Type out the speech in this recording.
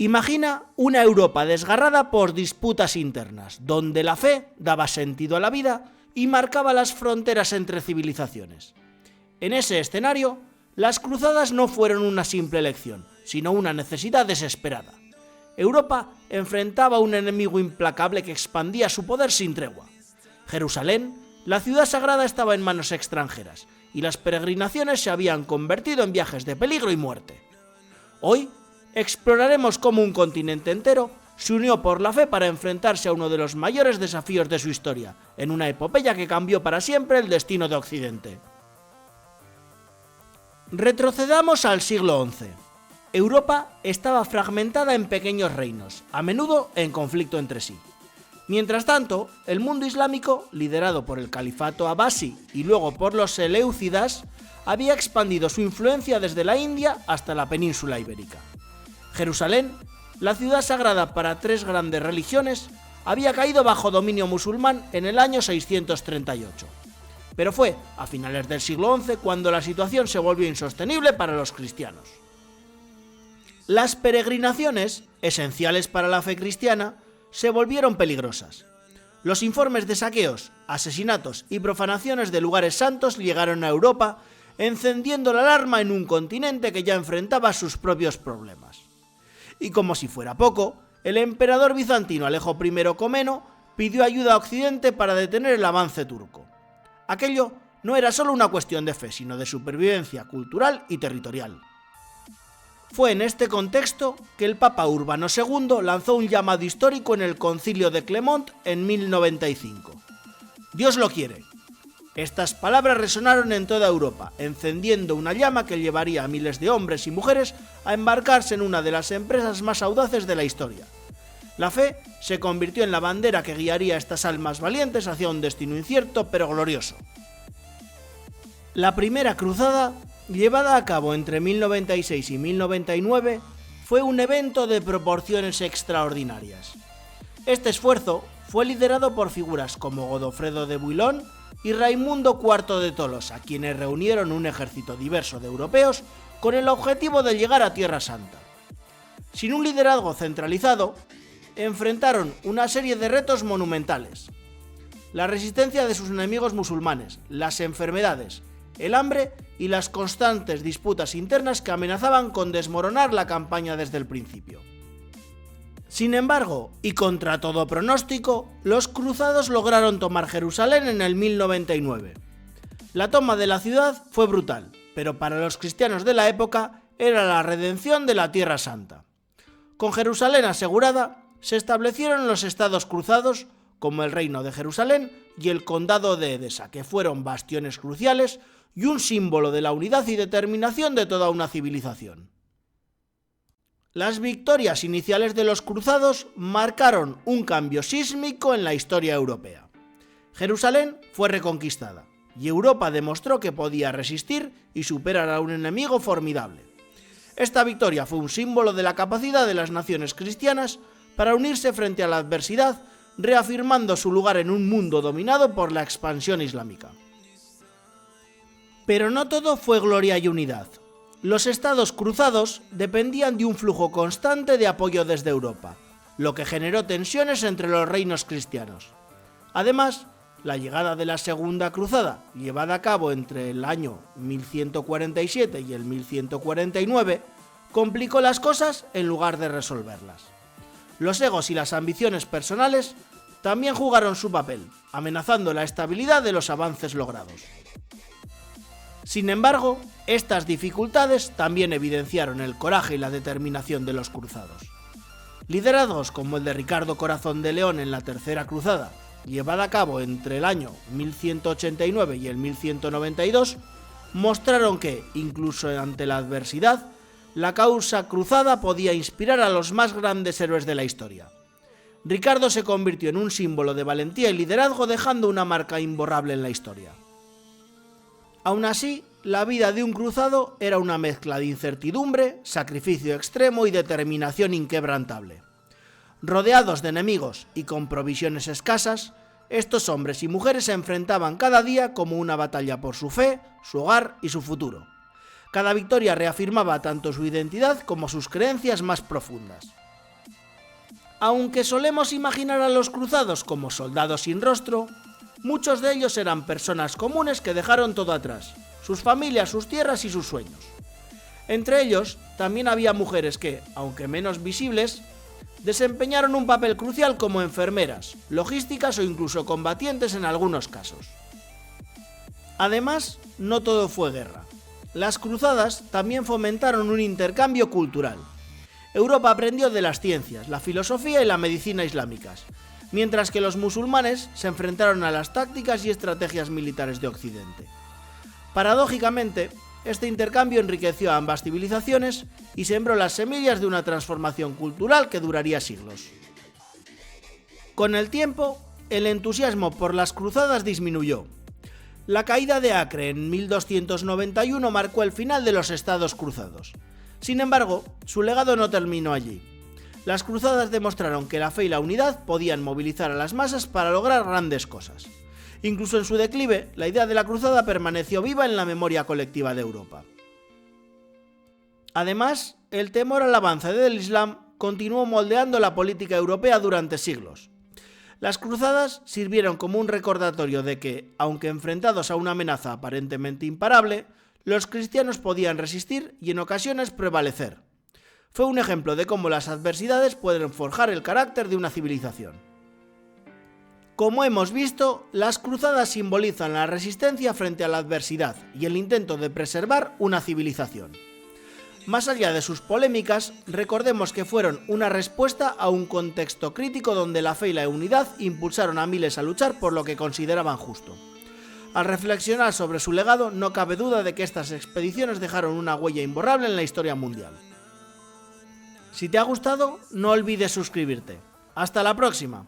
Imagina una Europa desgarrada por disputas internas, donde la fe daba sentido a la vida y marcaba las fronteras entre civilizaciones. En ese escenario, las cruzadas no fueron una simple elección, sino una necesidad desesperada. Europa enfrentaba a un enemigo implacable que expandía su poder sin tregua. Jerusalén, la ciudad sagrada, estaba en manos extranjeras, y las peregrinaciones se habían convertido en viajes de peligro y muerte. Hoy exploraremos cómo un continente entero se unió por la fe para enfrentarse a uno de los mayores desafíos de su historia, en una epopeya que cambió para siempre el destino de Occidente. Retrocedamos al siglo XI. Europa estaba fragmentada en pequeños reinos, a menudo en conflicto entre sí. Mientras tanto, el mundo islámico, liderado por el califato abasí y luego por los seleucidas, había expandido su influencia desde la India hasta la península ibérica. Jerusalén, la ciudad sagrada para tres grandes religiones, había caído bajo dominio musulmán en el año 638. Pero fue a finales del siglo XI cuando la situación se volvió insostenible para los cristianos. Las peregrinaciones, esenciales para la fe cristiana, se volvieron peligrosas. Los informes de saqueos, asesinatos y profanaciones de lugares santos llegaron a Europa, encendiendo la alarma en un continente que ya enfrentaba sus propios problemas. Y como si fuera poco, el emperador bizantino Alejo I Comeno pidió ayuda a Occidente para detener el avance turco. Aquello no era solo una cuestión de fe, sino de supervivencia cultural y territorial. Fue en este contexto que el Papa Urbano II lanzó un llamado histórico en el Concilio de Clermont en 1095. Dios lo quiere. Estas palabras resonaron en toda Europa, encendiendo una llama que llevaría a miles de hombres y mujeres a embarcarse en una de las empresas más audaces de la historia. La fe se convirtió en la bandera que guiaría a estas almas valientes hacia un destino incierto pero glorioso. La primera cruzada, llevada a cabo entre 1096 y 1099, fue un evento de proporciones extraordinarias. Este esfuerzo fue liderado por figuras como Godofredo de Bouillon y Raimundo IV de Tolosa, quienes reunieron un ejército diverso de europeos con el objetivo de llegar a Tierra Santa. Sin un liderazgo centralizado, enfrentaron una serie de retos monumentales: la resistencia de sus enemigos musulmanes, las enfermedades, el hambre y las constantes disputas internas que amenazaban con desmoronar la campaña desde el principio. Sin embargo, y contra todo pronóstico, los cruzados lograron tomar Jerusalén en el 1099. La toma de la ciudad fue brutal, pero para los cristianos de la época era la redención de la Tierra Santa. Con Jerusalén asegurada, se establecieron los estados cruzados, como el Reino de Jerusalén y el Condado de Edesa, que fueron bastiones cruciales y un símbolo de la unidad y determinación de toda una civilización. Las victorias iniciales de los cruzados marcaron un cambio sísmico en la historia europea. Jerusalén fue reconquistada y Europa demostró que podía resistir y superar a un enemigo formidable. Esta victoria fue un símbolo de la capacidad de las naciones cristianas para unirse frente a la adversidad, reafirmando su lugar en un mundo dominado por la expansión islámica. Pero no todo fue gloria y unidad. Los estados cruzados dependían de un flujo constante de apoyo desde Europa, lo que generó tensiones entre los reinos cristianos. Además, la llegada de la Segunda Cruzada, llevada a cabo entre el año 1147 y el 1149, complicó las cosas en lugar de resolverlas. Los egos y las ambiciones personales también jugaron su papel, amenazando la estabilidad de los avances logrados. Sin embargo, estas dificultades también evidenciaron el coraje y la determinación de los cruzados. Liderazgos como el de Ricardo Corazón de León en la Tercera Cruzada, llevada a cabo entre el año 1189 y el 1192, mostraron que, incluso ante la adversidad, la causa cruzada podía inspirar a los más grandes héroes de la historia. Ricardo se convirtió en un símbolo de valentía y liderazgo, dejando una marca imborrable en la historia. Aún así, la vida de un cruzado era una mezcla de incertidumbre, sacrificio extremo y determinación inquebrantable. Rodeados de enemigos y con provisiones escasas, estos hombres y mujeres se enfrentaban cada día como una batalla por su fe, su hogar y su futuro. Cada victoria reafirmaba tanto su identidad como sus creencias más profundas. Aunque solemos imaginar a los cruzados como soldados sin rostro, muchos de ellos eran personas comunes que dejaron todo atrás, sus familias, sus tierras y sus sueños. Entre ellos, también había mujeres que, aunque menos visibles, desempeñaron un papel crucial como enfermeras, logísticas o incluso combatientes en algunos casos. Además, no todo fue guerra. Las cruzadas también fomentaron un intercambio cultural. Europa aprendió de las ciencias, la filosofía y la medicina islámicas, mientras que los musulmanes se enfrentaron a las tácticas y estrategias militares de Occidente. Paradójicamente, este intercambio enriqueció a ambas civilizaciones y sembró las semillas de una transformación cultural que duraría siglos. Con el tiempo, el entusiasmo por las cruzadas disminuyó. La caída de Acre en 1291 marcó el final de los estados cruzados. Sin embargo, su legado no terminó allí. Las cruzadas demostraron que la fe y la unidad podían movilizar a las masas para lograr grandes cosas. Incluso en su declive, la idea de la cruzada permaneció viva en la memoria colectiva de Europa. Además, el temor al avance del Islam continuó moldeando la política europea durante siglos. Las cruzadas sirvieron como un recordatorio de que, aunque enfrentados a una amenaza aparentemente imparable, los cristianos podían resistir y en ocasiones prevalecer. Fue un ejemplo de cómo las adversidades pueden forjar el carácter de una civilización. Como hemos visto, las cruzadas simbolizan la resistencia frente a la adversidad y el intento de preservar una civilización. Más allá de sus polémicas, recordemos que fueron una respuesta a un contexto crítico donde la fe y la unidad impulsaron a miles a luchar por lo que consideraban justo. Al reflexionar sobre su legado, no cabe duda de que estas expediciones dejaron una huella imborrable en la historia mundial. Si te ha gustado, no olvides suscribirte. ¡Hasta la próxima!